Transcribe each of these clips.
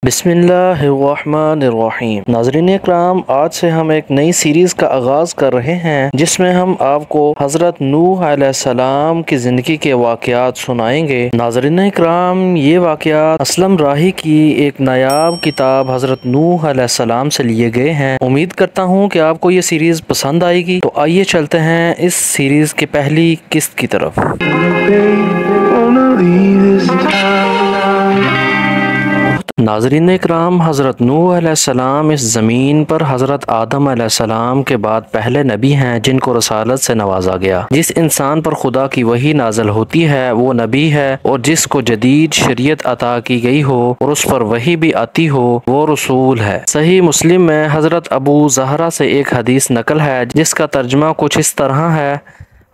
बिस्मिल्लाहिर्रहमानिर्रहीम। नाज़रीन इकराम, आज से हम एक नई सीरीज़ का आगाज़ कर रहे हैं जिसमें हम आपको हज़रत नूह अलैहिस्सलाम की ज़िंदगी के वाक़यात सुनाएंगे। नाज़रीन इकराम, ये वाक़यात असलम राही की एक नायाब किताब हज़रत नूह अलैहिस्सलाम से लिए गए हैं। उम्मीद करता हूँ कि आपको ये सीरीज़ पसंद आएगी। तो आइए चलते हैं इस सीरीज़ की पहली किस्त की तरफ। नाज़रीन इकराम, हज़रत नूह अलैहिस्सलाम इस ज़मीन पर हज़रत आदम अलैहिस्सलाम के बाद पहले नबी हैं जिनको रसालत से नवाजा गया। जिस इंसान पर खुदा की वही नाज़िल होती है वो नबी है, और जिसको जदीद शरीयत अता की गई हो और उस पर वही भी आती हो वो रसूल है। सही मुस्लिम में हज़रत अबू ज़हरा से एक हदीस नकल है जिसका तर्जुमा कुछ इस तरह है: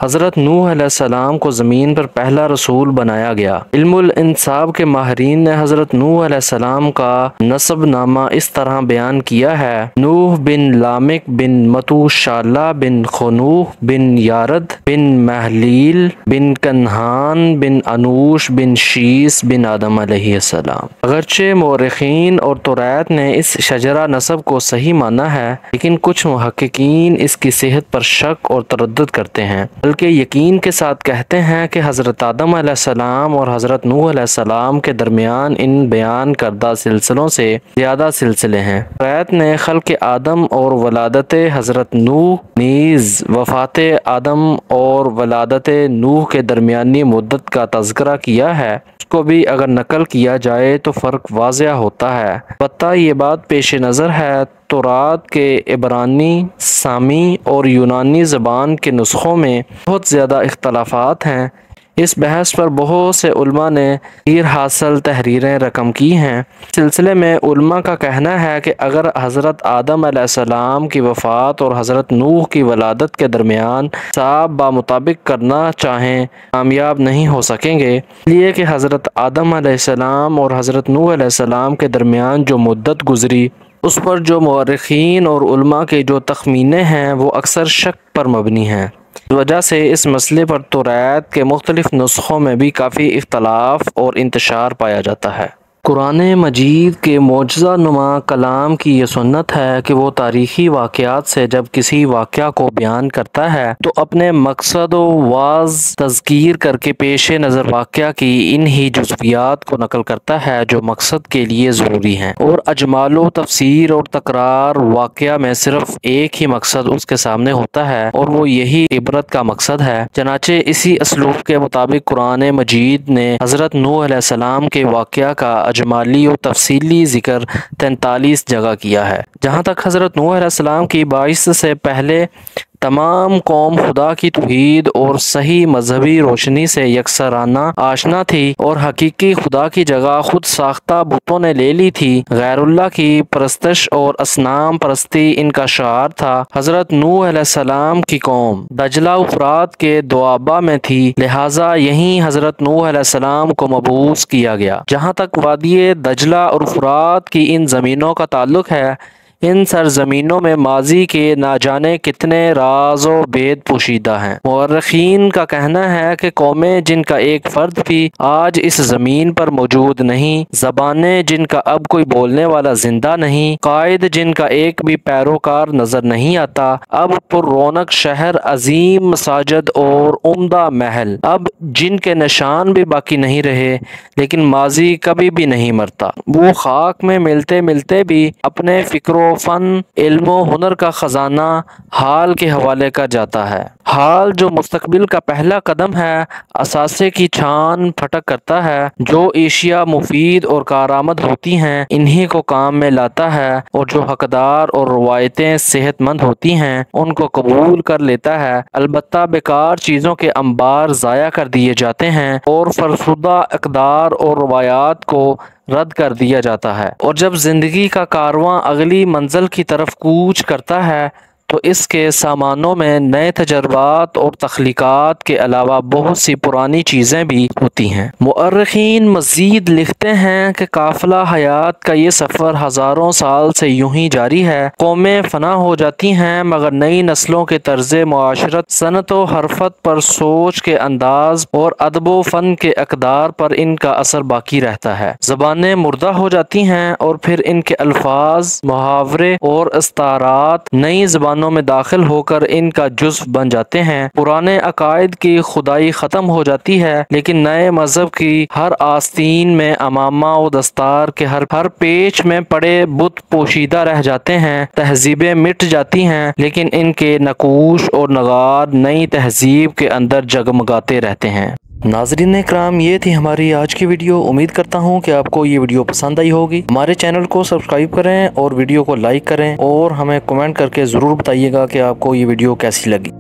हज़रत नूह अलैहिस्सलाम को ज़मीन पर पहला रसूल बनाया गया। इल्मुल इंसाब के माहिरीन ने हज़रत नूह अलैहिस्सलाम का नसब नामा इस तरह बयान किया है: नूह बिन लामिक बिन मतूशाला बिन खनूह बिन यारद बिन महलील बिन कन्हान बिन अनूश बिन शीस बिन आदम अलैहिस्सलाम। अगरचे मौरखीन और तुरैत ने इस शजरा नसब को सही माना है, लेकिन कुछ मुहक्किकीन इसकी सेहत पर शक और तरद्दुद करते हैं, बल्कि यकीन के साथ कहते हैं कि हज़रत आदम अलैहिस्सलाम और हज़रत नूह अलैहिस्सलाम के दरमियान इन बयान करदा सिलसिलों से ज़्यादा सिलसिले हैं। रैत ने खल्क़ आदम और वलादत हज़रत नूह नीज़ वफ़ात आदम और वलादत नूह के दरमियानी मुद्दत का तज़किरा किया है। उसको भी अगर नकल किया जाए तो फ़र्क वाज़िया होता है। पता ये बात पेश नज़र है, तौरात के इब्रानी, सामी और यूनानी ज़बान के नुस्खों में बहुत ज़्यादा इख्तलाफात हैं। इस बहस पर बहुत से उलमा ने तीर हासिल तहरीरें रकम की हैं। सिलसिले में उलमा का कहना है कि अगर हज़रत आदम अलैहिस्सलाम की वफ़ात और हज़रत नूह की वलादत के दरमियान साब बामुताबिक करना चाहें, कामयाब नहीं हो सकेंगे, इसलिए कि हज़रत आदम अलैहिस्सलाम और हज़रत नूह अलैहिस्सलाम के दरमियान जो मुद्दत गुज़री उस पर जो मौरखीन और उलमा के जो तखमीने हैं वो अक्सर शक पर मबनी हैं। इस वजह से इस मसले पर तौरात के मुख्तलिफ नुस्खों में भी काफ़ी इख्तलाफ और इंतशार पाया जाता है। कुरान मजीद के मोजज़ा नुमा कलाम की ये सुन्नत है कि वो तारीख़ी वाक़यात से जब किसी वाक़या को बयान करता है तो अपने मकसद व वाज़ तज़कीर करके पेश नज़र वाक़या की इन ही जुज़वियात को नकल करता है जो मकसद के लिए ज़रूरी हैं, और अजमालो तफसीर और तकरार वाक़या में सिर्फ एक ही मकसद उसके सामने होता है और वो यही इबरत का मकसद है। चनाचे इसी असलूब के मुताबिक कुरान मजीद ने हज़रत नूह अलैहिस्सलाम के वाक़या का अजमाली और तफसीली ज़िक्र 43 जगह किया है। जहाँ तक हज़रत नूह अलैहिस्सलाम की 22 से पहले तमाम कौम खुदा की तौहीद और सही मजहबी रोशनी से यकसराना आशना थी और हकीकी खुदा की जगह खुद साख्ता बुतों ने ले ली थी। गैरुल्लाह की परस्तश और असनाम परस्ती इनका शार था। हज़रत नूह अलैहिस्सलाम की कौम दजला उफरात के दोआबा में थी, लिहाजा यहीं हज़रत नूह अलैहिस्सलाम को मबूस किया गया। जहाँ तक वादी दजला और उफरात की इन ज़मीनों का ताल्लुक है, इन सरजमीनों में माजी के ना जाने कितने राज व भेद पोशीदा हैं। मुअर्रिखीन का कहना है कि कौमें जिनका एक फ़र्द भी आज इस ज़मीन पर मौजूद नहीं, ज़बानें जिनका अब कोई बोलने वाला जिंदा नहीं, कायद जिनका एक भी पैरोकार नज़र नहीं आता, अब पुररौनक शहर, अजीम मसाजिद और उम्दा महल, अब जिनके निशान भी बाकी नहीं रहे, लेकिन माजी कभी भी नहीं मरता। वो खाक में मिलते मिलते भी अपने फ़िक्र फ़न, इल्म हुनर का ख़जाना हाल के हवाले कर जाता है। हाल जो मुस्तकबिल का पहला कदम है, असासे की छान फटक करता है। जो एशिया मुफीद और कारआमद होती हैं इन्हीं को काम में लाता है, और जो हकदार और रवायतें सेहतमंद होती हैं उनको कबूल कर लेता है। अलबत्ता बेकार चीज़ों के अंबार ज़ाया कर दिए जाते हैं और फरसुदा अक़दार और रवायात को रद्द कर दिया जाता है। और जब ज़िंदगी का कारवां अगली मंजिल की तरफ कूच करता है तो इसके सामानों में नए तजर्बात और तख्लीकात के अलावा बहुत सी पुरानी चीज़ें भी होती हैं। मुअर्रिखीन मज़ीद लिखते हैं कि काफ़िला हयात का ये सफ़र हज़ारों साल से यूं ही जारी है। कौमें फना हो जाती हैं मगर नई नस्लों के तर्ज़ मुआशरत, सनत व हरफत पर, सोच के अंदाज और अदब व फ़न के अक़दार पर इनका असर बाकी रहता है। ज़बानें मुर्दा हो जाती हैं और फिर इनके अल्फाज, मुहावरे और इस्तारात नई ज़बानों में दाखिल होकर इनका जुज़्व बन जाते हैं। पुराने अकायद की खुदाई ख़त्म हो जाती है लेकिन नए मज़हब की हर आस्तीन में अमामा व दस्तार के हर पेच में पड़े बुत पोशीदा रह जाते हैं। तहजीबें मिट जाती हैं लेकिन इनके नकूश और नगार नई तहजीब के अंदर जगमगाते रहते हैं। नाज़रीन इकराम, ये थी हमारी आज की वीडियो। उम्मीद करता हूँ कि आपको ये वीडियो पसंद आई होगी। हमारे चैनल को सब्सक्राइब करें और वीडियो को लाइक करें और हमें कमेंट करके ज़रूर बताइएगा कि आपको ये वीडियो कैसी लगी।